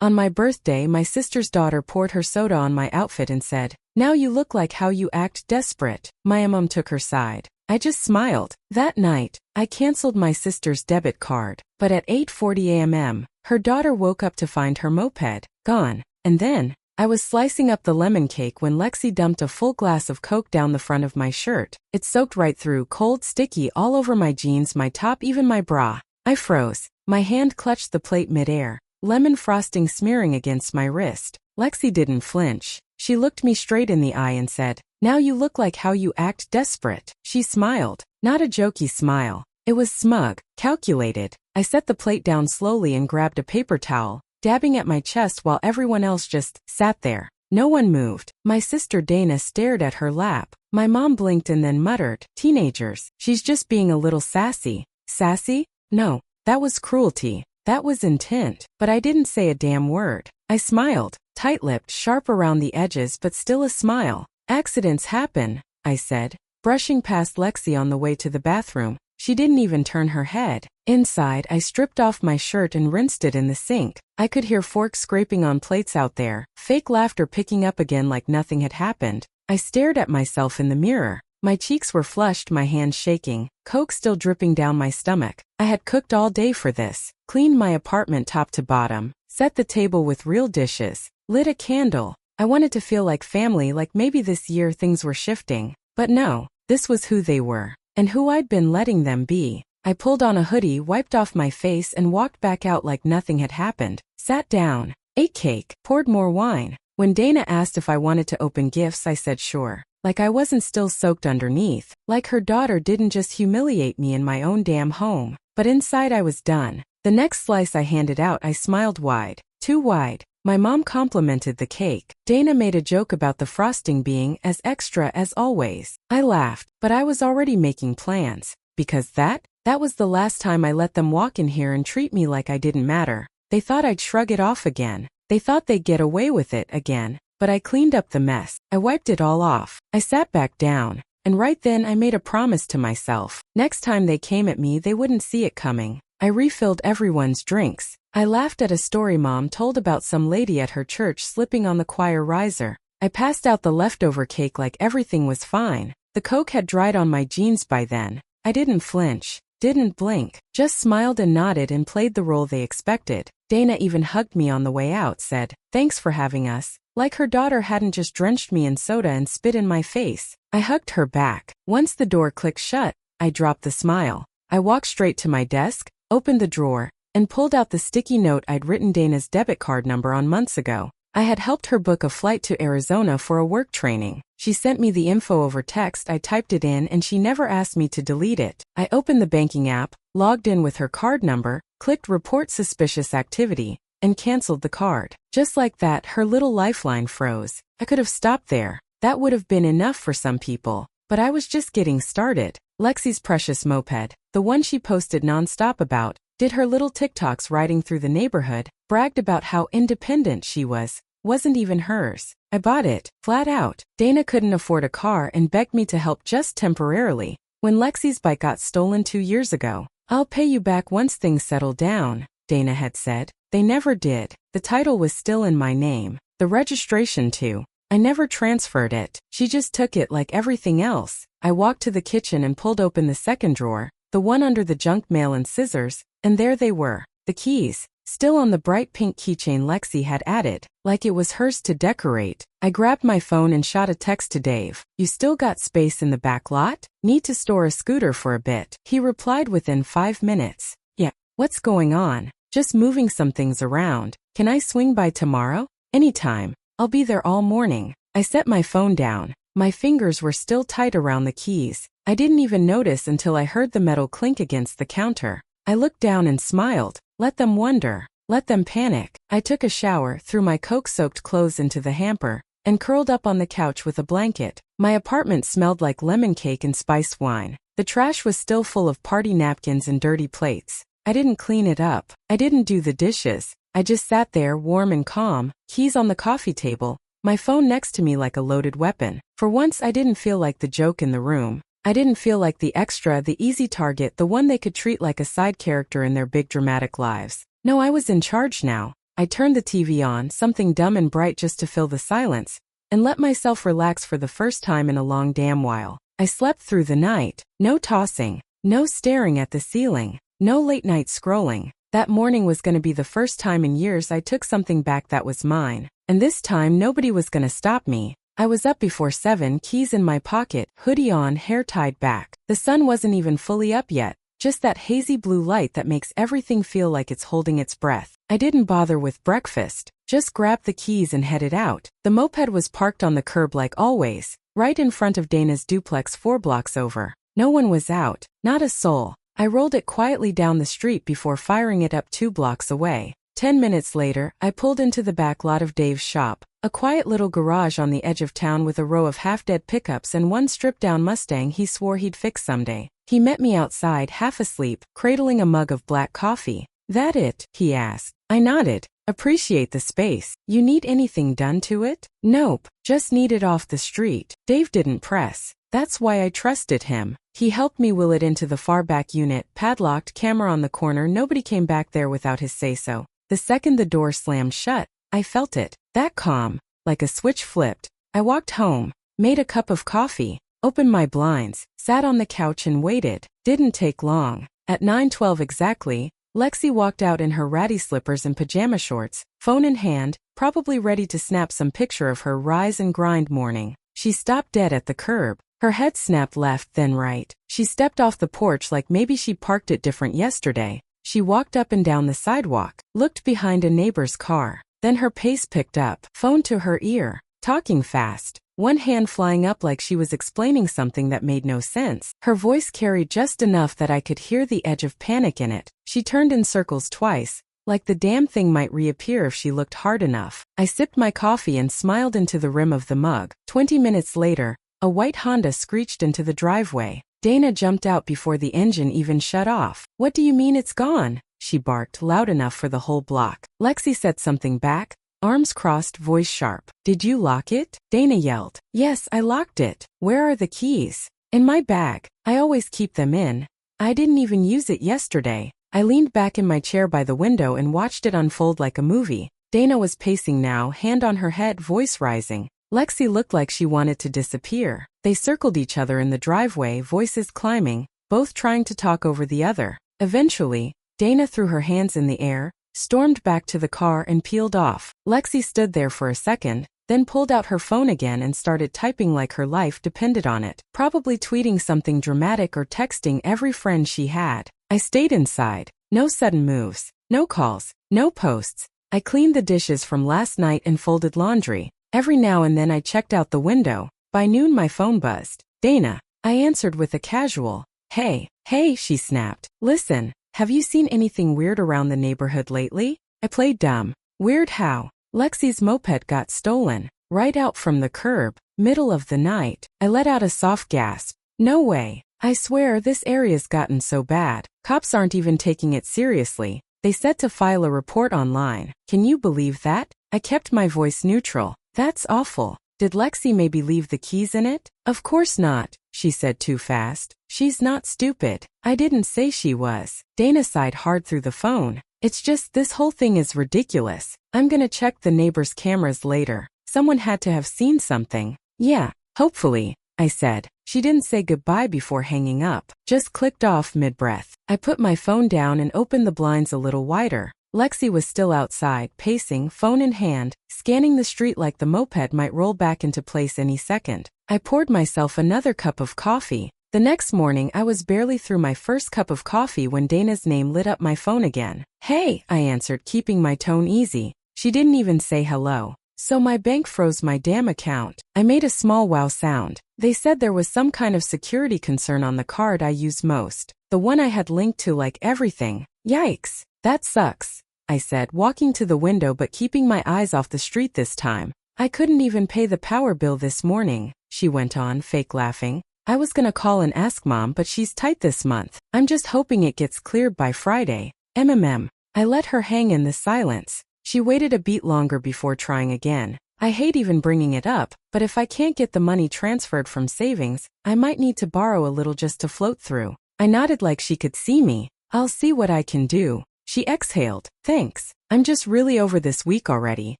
On my birthday, my sister's daughter poured her soda on my outfit and said, "Now you look like how you act desperate." My mom took her side. I just smiled. That night, I canceled my sister's debit card. But at 8:40 a.m., her daughter woke up to find her moped gone. And then, I was slicing up the lemon cake when Lexi dumped a full glass of Coke down the front of my shirt. It soaked right through, cold, sticky, all over my jeans, my top, even my bra. I froze. My hand clutched the plate midair, lemon frosting smearing against my wrist. Lexi didn't flinch. She looked me straight in the eye and said, "Now you look like how you act desperate." She smiled. Not a jokey smile. It was smug, calculated. I set the plate down slowly and grabbed a paper towel, dabbing at my chest while everyone else just sat there. No one moved. My sister Dana stared at her lap. My mom blinked and then muttered, "Teenagers. She's just being a little sassy." Sassy? No, that was cruelty. That was intent. But I didn't say a damn word. I smiled, tight-lipped, sharp around the edges but still a smile. "Accidents happen," I said, brushing past Lexi on the way to the bathroom. She didn't even turn her head. Inside, I stripped off my shirt and rinsed it in the sink. I could hear forks scraping on plates out there, fake laughter picking up again like nothing had happened. I stared at myself in the mirror. My cheeks were flushed, my hands shaking, Coke still dripping down my stomach. I had cooked all day for this, cleaned my apartment top to bottom, set the table with real dishes, lit a candle. I wanted to feel like family, like maybe this year things were shifting. But no, this was who they were, and who I'd been letting them be. I pulled on a hoodie, wiped off my face, and walked back out like nothing had happened. Sat down, ate cake, poured more wine. When Dana asked if I wanted to open gifts, I said sure. Like I wasn't still soaked underneath. Like her daughter didn't just humiliate me in my own damn home. But inside I was done. The next slice I handed out, I smiled wide. Too wide. My mom complimented the cake. Dana made a joke about the frosting being as extra as always. I laughed, but I was already making plans. Because that was the last time I let them walk in here and treat me like I didn't matter. They thought I'd shrug it off again. They thought they'd get away with it again. But I cleaned up the mess. I wiped it all off. I sat back down. And right then I made a promise to myself. Next time they came at me, they wouldn't see it coming. I refilled everyone's drinks. I laughed at a story Mom told about some lady at her church slipping on the choir riser. I passed out the leftover cake like everything was fine. The Coke had dried on my jeans by then. I didn't flinch, didn't blink, just smiled and nodded and played the role they expected. Dana even hugged me on the way out, said, "Thanks for having us." Like her daughter hadn't just drenched me in soda and spit in my face. I hugged her back. Once the door clicked shut, I dropped the smile. I walked straight to my desk, opened the drawer, and pulled out the sticky note I'd written Dana's debit card number on months ago. I had helped her book a flight to Arizona for a work training. She sent me the info over text, I typed it in, and she never asked me to delete it. I opened the banking app, logged in with her card number, clicked Report Suspicious Activity, and canceled the card. Just like that, her little lifeline froze. I could have stopped there. That would have been enough for some people. But I was just getting started. Lexi's precious moped, the one she posted nonstop about, did her little TikToks riding through the neighborhood, bragged about how independent she was, wasn't even hers. I bought it, flat out. Dana couldn't afford a car and begged me to help just temporarily. When Lexi's bike got stolen 2 years ago, "I'll pay you back once things settle down," Dana had said. They never did. The title was still in my name. The registration too. I never transferred it. She just took it like everything else. I walked to the kitchen and pulled open the second drawer, the one under the junk mail and scissors, and there they were. The keys, still on the bright pink keychain Lexi had added, like it was hers to decorate. I grabbed my phone and shot a text to Dave. "You still got space in the back lot? Need to store a scooter for a bit." He replied within 5 minutes. "Yeah, what's going on?" "Just moving some things around. Can I swing by tomorrow?" "Anytime. I'll be there all morning." I set my phone down. My fingers were still tight around the keys. I didn't even notice until I heard the metal clink against the counter. I looked down and smiled. Let them wonder. Let them panic. I took a shower, threw my Coke-soaked clothes into the hamper, and curled up on the couch with a blanket. My apartment smelled like lemon cake and spiced wine. The trash was still full of party napkins and dirty plates. I didn't clean it up. I didn't do the dishes. I just sat there, warm and calm, keys on the coffee table, my phone next to me like a loaded weapon. For once I didn't feel like the joke in the room. I didn't feel like the extra, the easy target, the one they could treat like a side character in their big dramatic lives. No, I was in charge now. I turned the TV on, something dumb and bright just to fill the silence, and let myself relax for the first time in a long damn while. I slept through the night. No tossing. No staring at the ceiling. No late night scrolling. That morning was going to be the first time in years I took something back that was mine. And this time nobody was going to stop me. I was up before 7, keys in my pocket, hoodie on, hair tied back. The sun wasn't even fully up yet. Just that hazy blue light that makes everything feel like it's holding its breath. I didn't bother with breakfast. Just grabbed the keys and headed out. The moped was parked on the curb like always, right in front of Dana's duplex 4 blocks over. No one was out, not a soul. I rolled it quietly down the street before firing it up 2 blocks away. 10 minutes later, I pulled into the back lot of Dave's shop, a quiet little garage on the edge of town with a row of half-dead pickups and one stripped-down Mustang he swore he'd fix someday. He met me outside, half asleep, cradling a mug of black coffee. "That it?" he asked. I nodded. "Appreciate the space. You need anything done to it?" "Nope, just need it off the street." Dave didn't press. That's why I trusted him. He helped me wheel it into the far back unit, padlocked, camera on the corner. Nobody came back there without his say-so. The second the door slammed shut, I felt it. That calm, like a switch flipped. I walked home, made a cup of coffee, opened my blinds, sat on the couch and waited. Didn't take long. At 9:12 exactly, Lexi walked out in her ratty slippers and pajama shorts, phone in hand, probably ready to snap some picture of her rise and grind morning. She stopped dead at the curb. Her head snapped left then right. She stepped off the porch like maybe she parked it different yesterday. She walked up and down the sidewalk, looked behind a neighbor's car. Then her pace picked up, phone to her ear, talking fast, one hand flying up like she was explaining something that made no sense. Her voice carried just enough that I could hear the edge of panic in it. She turned in circles twice, like the damn thing might reappear if she looked hard enough. I sipped my coffee and smiled into the rim of the mug. 20 minutes later, a white Honda screeched into the driveway. Dana jumped out before the engine even shut off. "What do you mean it's gone?" she barked, loud enough for the whole block. Lexi said something back, arms crossed, voice sharp. "Did you lock it?" Dana yelled. "Yes, I locked it." "Where are the keys?" "In my bag. I always keep them in. I didn't even use it yesterday." I leaned back in my chair by the window and watched it unfold like a movie. Dana was pacing now, hand on her head, voice rising. Lexi looked like she wanted to disappear. They circled each other in the driveway, voices climbing, both trying to talk over the other. Eventually, Dana threw her hands in the air, stormed back to the car and peeled off. Lexi stood there for a second, then pulled out her phone again and started typing like her life depended on it, probably tweeting something dramatic or texting every friend she had. I stayed inside. No sudden moves, no calls, no posts. I cleaned the dishes from last night and folded laundry. Every now and then I checked out the window. By noon my phone buzzed. "Dana." I answered with a casual, "Hey." "Hey," she snapped. "Listen, have you seen anything weird around the neighborhood lately?" I played dumb. "Weird how?" "Lexi's moped got stolen. Right out from the curb. Middle of the night." I let out a soft gasp. "No way. I swear this area's gotten so bad. Cops aren't even taking it seriously. They said to file a report online. Can you believe that?" I kept my voice neutral. "That's awful. Did Lexi maybe leave the keys in it?" "Of course not," she said too fast. "She's not stupid." "I didn't say she was." Dana sighed hard through the phone. "It's just this whole thing is ridiculous. I'm gonna check the neighbor's cameras later. Someone had to have seen something." "Yeah, hopefully," I said. She didn't say goodbye before hanging up, just clicked off mid-breath. I put my phone down and opened the blinds a little wider. Lexi was still outside, pacing, phone in hand, scanning the street like the moped might roll back into place any second. I poured myself another cup of coffee. The next morning I was barely through my first cup of coffee when Dana's name lit up my phone again. "Hey," I answered, keeping my tone easy. She didn't even say hello. "So my bank froze my damn account." I made a small wow sound. They said there was some kind of security concern on the card I use most. The one I had linked to like everything. Yikes. "That sucks," I said, walking to the window but keeping my eyes off the street this time. "I couldn't even pay the power bill this morning," she went on, fake laughing. "I was gonna call and ask Mom, but she's tight this month. I'm just hoping it gets cleared by Friday. MMM. I let her hang in the silence. She waited a beat longer before trying again. "I hate even bringing it up, but if I can't get the money transferred from savings, I might need to borrow a little just to float through." I nodded like she could see me. "I'll see what I can do." She exhaled. "Thanks." I'm just really over this week already.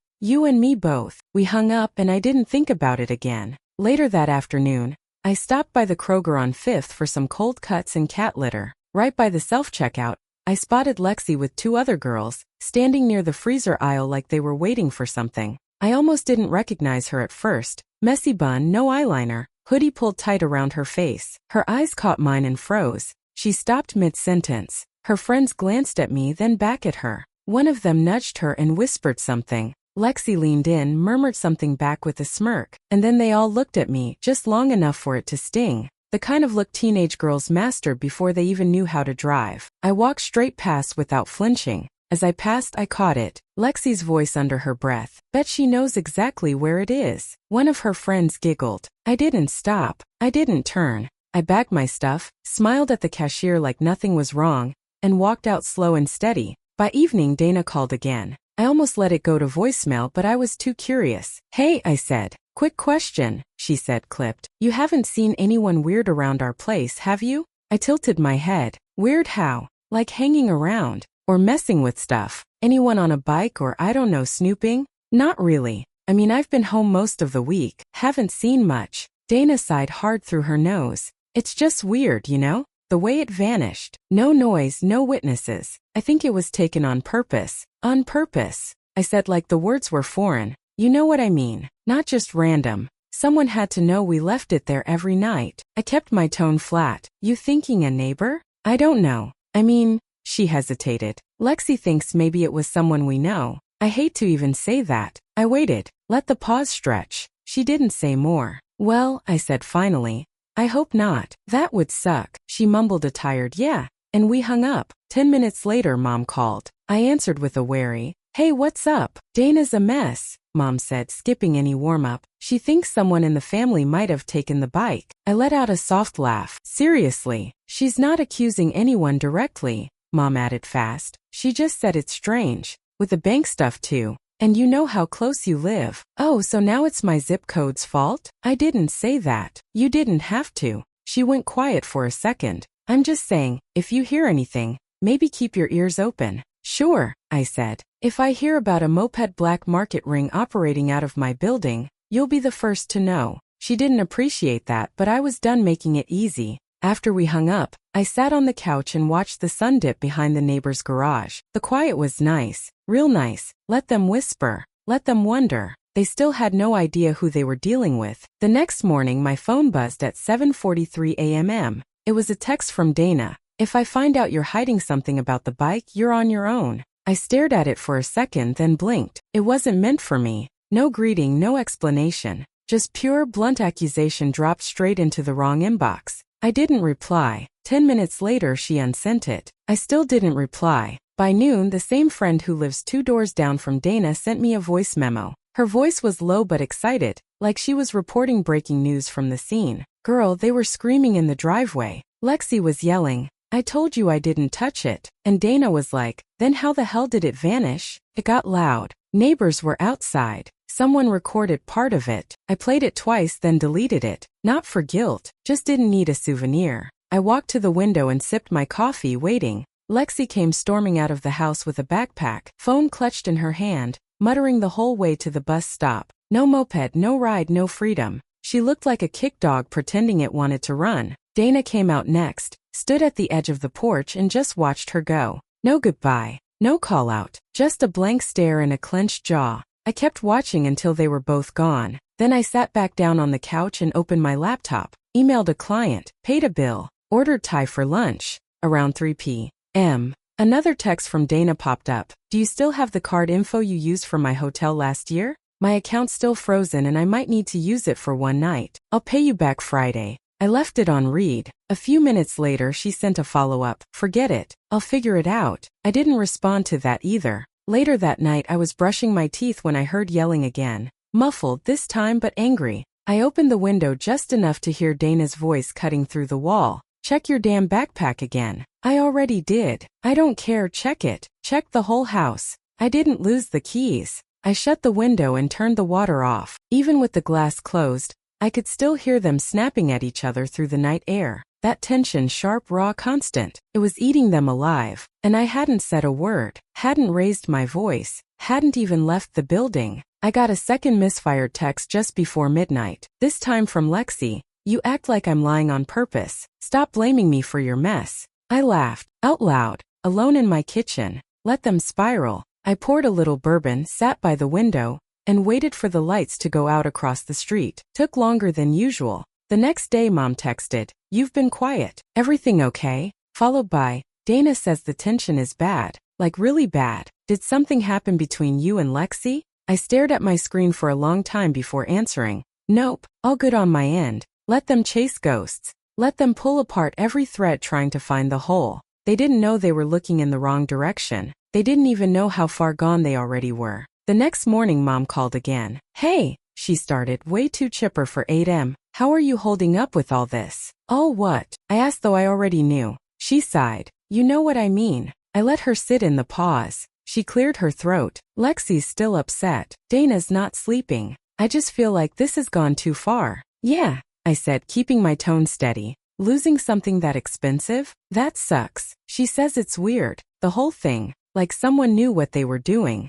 You and me both. We hung up and I didn't think about it again. Later that afternoon, I stopped by the Kroger on 5th for some cold cuts and cat litter. Right by the self-checkout, I spotted Lexi with two other girls, standing near the freezer aisle like they were waiting for something. I almost didn't recognize her at first. Messy bun, no eyeliner, hoodie pulled tight around her face. Her eyes caught mine and froze. She stopped mid-sentence. Her friends glanced at me, then back at her. One of them nudged her and whispered something. Lexi leaned in, murmured something back with a smirk, and then they all looked at me, just long enough for it to sting. The kind of look teenage girls mastered before they even knew how to drive. I walked straight past without flinching. As I passed, I caught it. Lexi's voice under her breath. Bet she knows exactly where it is. One of her friends giggled. I didn't stop. I didn't turn. I bagged my stuff, smiled at the cashier like nothing was wrong, and walked out slow and steady. By evening, Dana called again. I almost let it go to voicemail, but I was too curious. Hey, I said. Quick question, she said, clipped. You haven't seen anyone weird around our place, have you? I tilted my head. Weird how? Like hanging around? Or messing with stuff? Anyone on a bike or I don't know, snooping? Not really. I mean, I've been home most of the week. Haven't seen much. Dana sighed hard through her nose. It's just weird, you know? The way it vanished. No noise, no witnesses. I think it was taken on purpose. On purpose. I said like the words were foreign. You know what I mean. Not just random. Someone had to know we left it there every night. I kept my tone flat. You thinking a neighbor? I don't know. I mean, she hesitated. Lexi thinks maybe it was someone we know. I hate to even say that. I waited. Let the pause stretch. She didn't say more. Well, I said finally. I hope not. That would suck. She mumbled a tired yeah. And we hung up. 10 minutes later, Mom called. I answered with a wary, hey, what's up? Dana's a mess, Mom said, skipping any warm-up. She thinks someone in the family might have taken the bike. I let out a soft laugh. Seriously, she's not accusing anyone directly, Mom added fast. She just said it's strange. With the bank stuff too. And you know how close you live. Oh, so now it's my zip code's fault? I didn't say that. You didn't have to. She went quiet for a second. I'm just saying, if you hear anything, maybe keep your ears open. Sure, I said. If I hear about a moped black market ring operating out of my building, you'll be the first to know. She didn't appreciate that, but I was done making it easy. After we hung up, I sat on the couch and watched the sun dip behind the neighbor's garage. The quiet was nice, real nice. Let them whisper, let them wonder. They still had no idea who they were dealing with. The next morning, my phone buzzed at 7:43 a.m. It was a text from Dana. If I find out you're hiding something about the bike, you're on your own. I stared at it for a second, then blinked. It wasn't meant for me. No greeting, no explanation. Just pure, blunt accusation dropped straight into the wrong inbox. I didn't reply. 10 minutes later, she unsent it. I still didn't reply. By noon, the same friend who lives 2 doors down from Dana sent me a voice memo. Her voice was low but excited, like she was reporting breaking news from the scene. Girl, they were screaming in the driveway. Lexi was yelling, I told you I didn't touch it. And Dana was like, then how the hell did it vanish? It got loud. Neighbors were outside. Someone recorded part of it. I played it twice, then deleted it. Not for guilt, just didn't need a souvenir. I walked to the window and sipped my coffee, waiting. Lexi came storming out of the house with a backpack, phone clutched in her hand, muttering the whole way to the bus stop. No moped, no ride, no freedom. She looked like a kick dog pretending it wanted to run. Dana came out next, stood at the edge of the porch and just watched her go. No goodbye, no call out, just a blank stare and a clenched jaw. I kept watching until they were both gone. Then I sat back down on the couch and opened my laptop, emailed a client, paid a bill, ordered Thai for lunch. Around 3 p.m. Another text from Dana popped up. Do you still have the card info you used for my hotel last year? My account's still frozen and I might need to use it for one night. I'll pay you back Friday. I left it on read. A few minutes later, she sent a follow-up. Forget it. I'll figure it out. I didn't respond to that either. Later that night, I was brushing my teeth when I heard yelling again. Muffled this time but angry. I opened the window just enough to hear Dana's voice cutting through the wall. Check your damn backpack again. I already did. I don't care, check it. Check the whole house. I didn't lose the keys. I shut the window and turned the water off. Even with the glass closed, I could still hear them snapping at each other through the night air. That tension, sharp, raw, constant. It was eating them alive. And I hadn't said a word, hadn't raised my voice, hadn't even left the building. I got a second misfired text just before midnight, this time from Lexi. You act like I'm lying on purpose. Stop blaming me for your mess. I laughed, out loud, alone in my kitchen. Let them spiral. I poured a little bourbon, sat by the window, and waited for the lights to go out across the street. Took longer than usual. The next day Mom texted, "You've been quiet. Everything okay?" Followed by, "Dana says the tension is bad. Like really bad. Did something happen between you and Lexi?" I stared at my screen for a long time before answering. Nope, all good on my end. Let them chase ghosts. Let them pull apart every thread trying to find the hole. They didn't know they were looking in the wrong direction. They didn't even know how far gone they already were. The next morning Mom called again. "Hey," she started, way too chipper for 8 a.m. "How are you holding up with all this?" "All what?" I asked, though I already knew. She sighed. "You know what I mean." I let her sit in the pause. She cleared her throat. "Lexi's still upset. Dana's not sleeping. I just feel like this has gone too far." "Yeah," I said, keeping my tone steady. "Losing something that expensive? That sucks." She says it's weird, the whole thing, like someone knew what they were doing.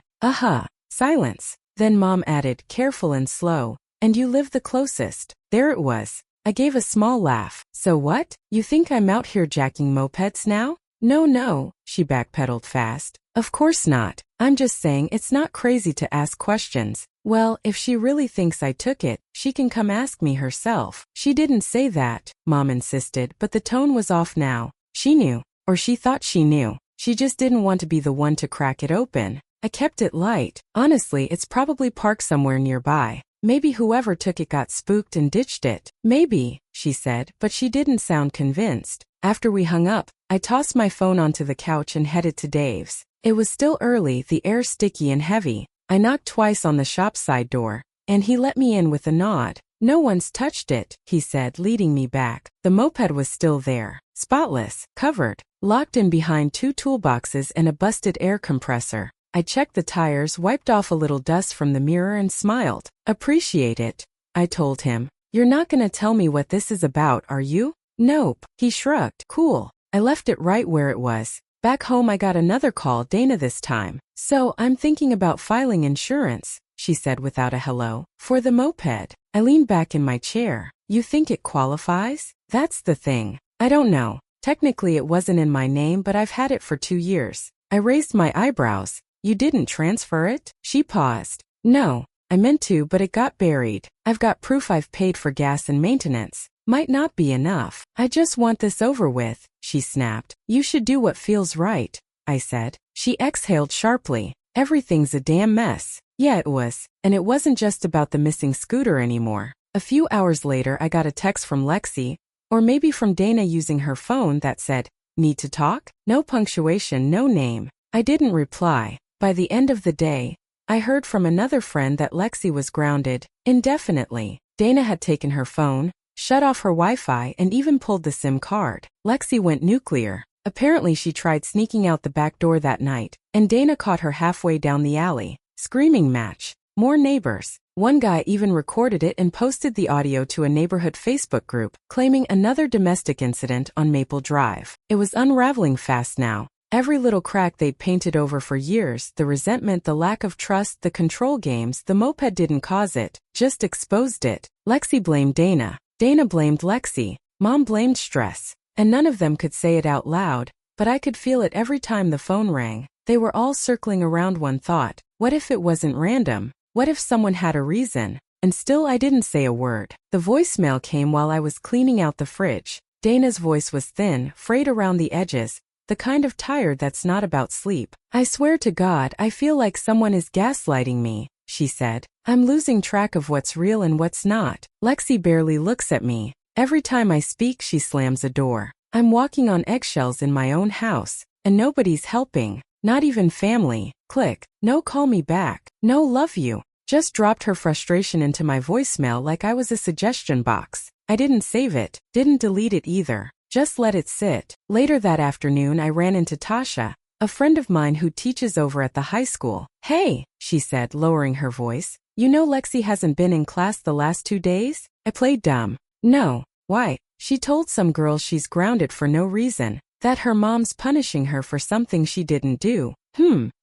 Silence. Then Mom added, careful and slow, "And you live the closest." There it was. I gave a small laugh. "So what? You think I'm out here jacking mopeds now?" No, she backpedaled fast. "Of course not. I'm just saying it's not crazy to ask questions." "Well, if she really thinks I took it, she can come ask me herself." "She didn't say that," Mom insisted, but the tone was off now. She knew, or she thought she knew. She just didn't want to be the one to crack it open. I kept it light. "Honestly, it's probably parked somewhere nearby. Maybe whoever took it got spooked and ditched it." "Maybe," she said, but she didn't sound convinced. After we hung up, I tossed my phone onto the couch and headed to Dave's. It was still early, the air sticky and heavy. I knocked twice on the shop side door, and he let me in with a nod. "No one's touched it," he said, leading me back. The moped was still there, spotless, covered, locked in behind 2 toolboxes and a busted air compressor. I checked the tires, wiped off a little dust from the mirror and smiled. "Appreciate it," I told him. "You're not gonna tell me what this is about, are you?" "Nope," he shrugged. "Cool." I left it right where it was. Back home I got another call, Dana this time. "So, I'm thinking about filing insurance," she said without a hello. "For the moped." I leaned back in my chair. "You think it qualifies?" "That's the thing. I don't know. Technically it wasn't in my name, but I've had it for 2 years. I raised my eyebrows. "You didn't transfer it?" She paused. "No, I meant to, but it got buried. I've got proof I've paid for gas and maintenance. Might not be enough." "I just want this over with," she snapped. "You should do what feels right," I said. She exhaled sharply. "Everything's a damn mess." Yeah, it was. And it wasn't just about the missing scooter anymore. A few hours later I got a text from Lexi, or maybe from Dana using her phone, that said, "Need to talk?" No punctuation, no name. I didn't reply. By the end of the day, I heard from another friend that Lexi was grounded, indefinitely. Dana had taken her phone, shut off her Wi-Fi, and even pulled the SIM card. Lexi went nuclear. Apparently she tried sneaking out the back door that night, and Dana caught her halfway down the alley. Screaming match. More neighbors. One guy even recorded it and posted the audio to a neighborhood Facebook group, claiming another domestic incident on Maple Drive. It was unraveling fast now. Every little crack they'd painted over for years, the resentment, the lack of trust, the control games, the moped didn't cause it, just exposed it. Lexi blamed Dana. Dana blamed Lexi. Mom blamed stress. And none of them could say it out loud, but I could feel it every time the phone rang. They were all circling around one thought. What if it wasn't random? What if someone had a reason? And still I didn't say a word. The voicemail came while I was cleaning out the fridge. Dana's voice was thin, frayed around the edges, the kind of tired that's not about sleep. "I swear to God, I feel like someone is gaslighting me," she said. "I'm losing track of what's real and what's not." Lexi barely looks at me. Every time I speak, she slams a door. I'm walking on eggshells in my own house, and nobody's helping. Not even family. Click. No call me back. No love you. Just dropped her frustration into my voicemail like I was a suggestion box. I didn't save it, didn't delete it either. Just let it sit. Later that afternoon I ran into Tasha, a friend of mine who teaches over at the high school. "Hey," she said, lowering her voice. "You know Lexi hasn't been in class the last 2 days?" I played dumb. "No. Why?" She told some girl she's grounded for no reason, that her mom's punishing her for something she didn't do.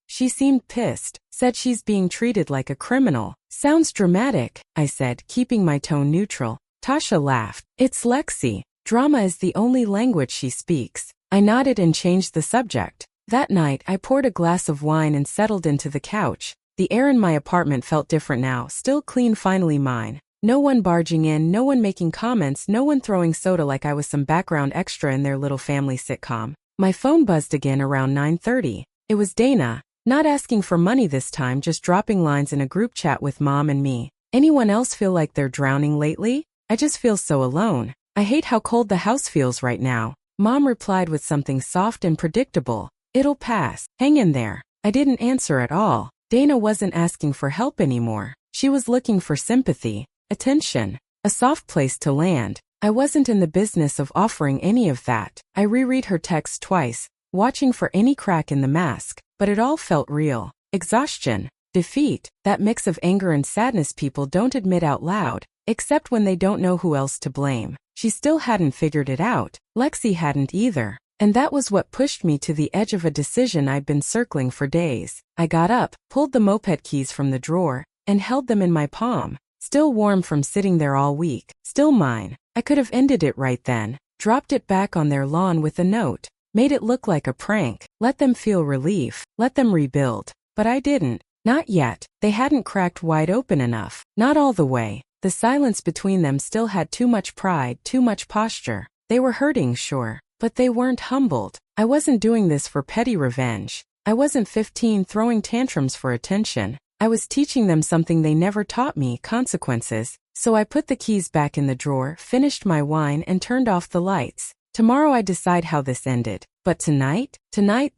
She seemed pissed, said she's being treated like a criminal. Sounds dramatic, I said, keeping my tone neutral. Tasha laughed. It's Lexi. Drama is the only language she speaks. I nodded and changed the subject. That night, I poured a glass of wine and settled into the couch. The air in my apartment felt different now, still clean, finally mine. No one barging in, no one making comments, no one throwing soda like I was some background extra in their little family sitcom. My phone buzzed again around 9:30. It was Dana. Not asking for money this time, just dropping lines in a group chat with Mom and me. Anyone else feel like they're drowning lately? I just feel so alone. I hate how cold the house feels right now. Mom replied with something soft and predictable. It'll pass. Hang in there. I didn't answer at all. Dana wasn't asking for help anymore. She was looking for sympathy, attention, a soft place to land. I wasn't in the business of offering any of that. I reread her text twice, watching for any crack in the mask, but it all felt real. Exhaustion, defeat, that mix of anger and sadness people don't admit out loud, except when they don't know who else to blame. She still hadn't figured it out. Lexi hadn't either. And that was what pushed me to the edge of a decision I'd been circling for days. I got up, pulled the moped keys from the drawer, and held them in my palm. Still warm from sitting there all week. Still mine. I could have ended it right then. Dropped it back on their lawn with a note. Made it look like a prank. Let them feel relief. Let them rebuild. But I didn't. Not yet. They hadn't cracked wide open enough. Not all the way. The silence between them still had too much pride, too much posture. They were hurting, sure. But they weren't humbled. I wasn't doing this for petty revenge. I wasn't 15 throwing tantrums for attention. I was teaching them something they never taught me, consequences. So I put the keys back in the drawer, finished my wine, and turned off the lights. Tomorrow I'd decide how this ended. But tonight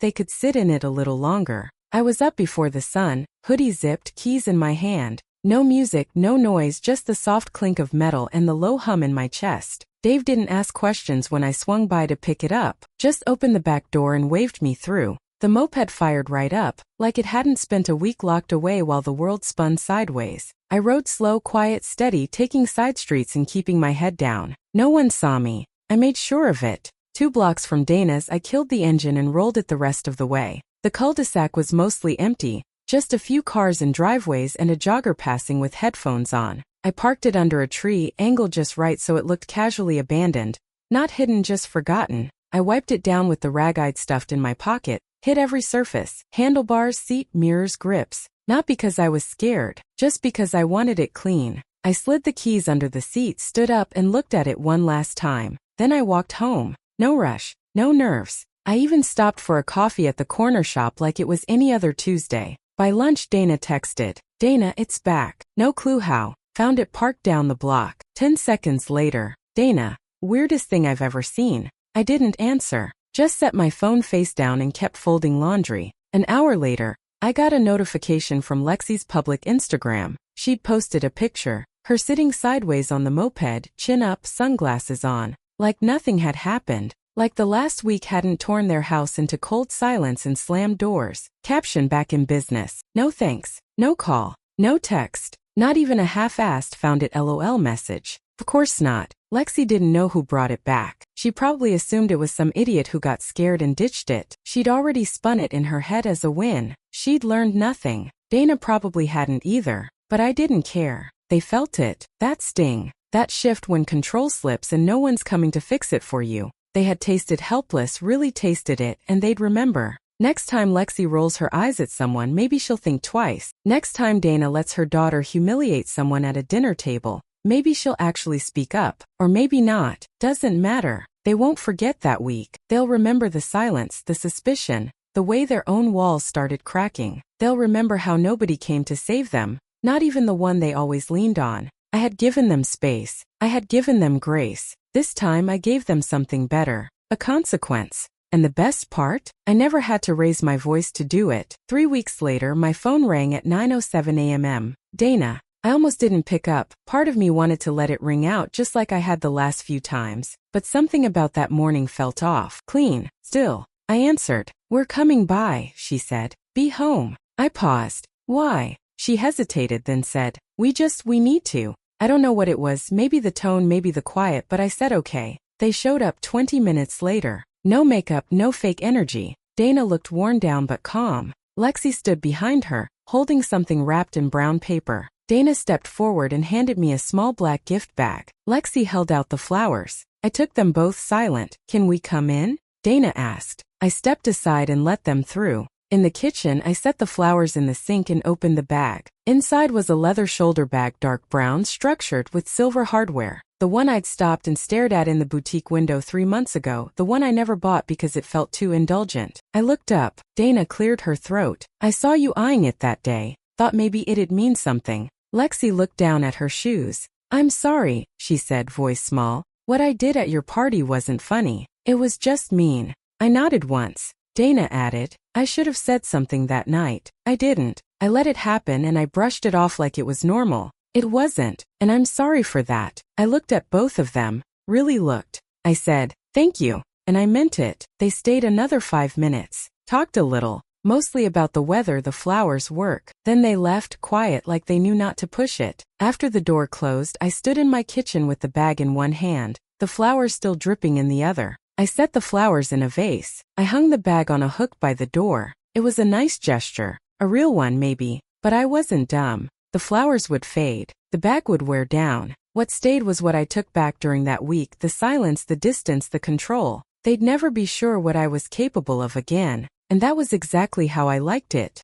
they could sit in it a little longer. I was up before the sun, hoodie zipped, keys in my hand. No music, no noise, just the soft clink of metal and the low hum in my chest. Dave didn't ask questions when I swung by to pick it up, just opened the back door and waved me through. The moped fired right up, like it hadn't spent a week locked away while the world spun sideways. I rode slow, quiet, steady, taking side streets and keeping my head down. No one saw me. I made sure of it. 2 blocks from Dana's, I killed the engine and rolled it the rest of the way. The cul-de-sac was mostly empty, just a few cars in driveways and a jogger passing with headphones on. I parked it under a tree, angled just right so it looked casually abandoned, not hidden, just forgotten. I wiped it down with the rag I'd stuffed in my pocket, hit every surface, handlebars, seat, mirrors, grips. Not because I was scared, just because I wanted it clean. I slid the keys under the seat, stood up and looked at it one last time. Then I walked home. No rush, no nerves. I even stopped for a coffee at the corner shop like it was any other Tuesday. By lunch, Dana texted, "Dana, it's back." No clue how. Found it parked down the block. 10 seconds later, "Dana, weirdest thing I've ever seen." I didn't answer. Just set my phone face down and kept folding laundry. An hour later, I got a notification from Lexi's public Instagram. She'd posted a picture, her sitting sideways on the moped, chin up, sunglasses on. Like nothing had happened. Like the last week hadn't torn their house into cold silence and slammed doors. Caption: back in business. No thanks. No call. No text. Not even a half-assed found it LOL message. Of course not. Lexi didn't know who brought it back. She probably assumed it was some idiot who got scared and ditched it. She'd already spun it in her head as a win. She'd learned nothing. Dana probably hadn't either. But I didn't care. They felt it. That sting. That shift when control slips and no one's coming to fix it for you. They had tasted helpless, really tasted it, and they'd remember. Next time Lexi rolls her eyes at someone, maybe she'll think twice. Next time Dana lets her daughter humiliate someone at a dinner table, maybe she'll actually speak up. Or maybe not. Doesn't matter. They won't forget that week. They'll remember the silence, the suspicion, the way their own walls started cracking. They'll remember how nobody came to save them, not even the one they always leaned on. I had given them space. I had given them grace. This time I gave them something better. A consequence. And the best part? I never had to raise my voice to do it. 3 weeks later, my phone rang at 9:07 a.m. Dana. I almost didn't pick up. Part of me wanted to let it ring out just like I had the last few times. But something about that morning felt off. Clean. Still. I answered. "We're coming by," she said. "Be home." I paused. "Why?" She hesitated, then said, We need to." I don't know what it was, maybe the tone, maybe the quiet, but I said okay. They showed up 20 minutes later. No makeup, no fake energy. Dana looked worn down but calm. Lexi stood behind her, holding something wrapped in brown paper. Dana stepped forward and handed me a small black gift bag. Lexi held out the flowers. I took them both silent. "Can we come in?" Dana asked. I stepped aside and let them through. In the kitchen, I set the flowers in the sink and opened the bag. Inside was a leather shoulder bag, dark brown, structured with silver hardware. The one I'd stopped and stared at in the boutique window 3 months ago, the one I never bought because it felt too indulgent. I looked up. Dana cleared her throat. "I saw you eyeing it that day. Thought maybe it'd mean something." Lexi looked down at her shoes. "I'm sorry," she said, voice small. "What I did at your party wasn't funny. It was just mean." I nodded once. Dana added, "I should have said something that night. I didn't. I let it happen and I brushed it off like it was normal. It wasn't, and I'm sorry for that." I looked at both of them. Really looked. I said, "Thank you." And I meant it. They stayed another 5 minutes. Talked a little. Mostly about the weather, the flowers, work. Then they left, quiet like they knew not to push it. After the door closed, I stood in my kitchen with the bag in one hand, the flowers still dripping in the other. I set the flowers in a vase. I hung the bag on a hook by the door. It was a nice gesture. A real one maybe. But I wasn't dumb. The flowers would fade. The bag would wear down. What stayed was what I took back during that week, the silence, the distance, the control. They'd never be sure what I was capable of again. And that was exactly how I liked it.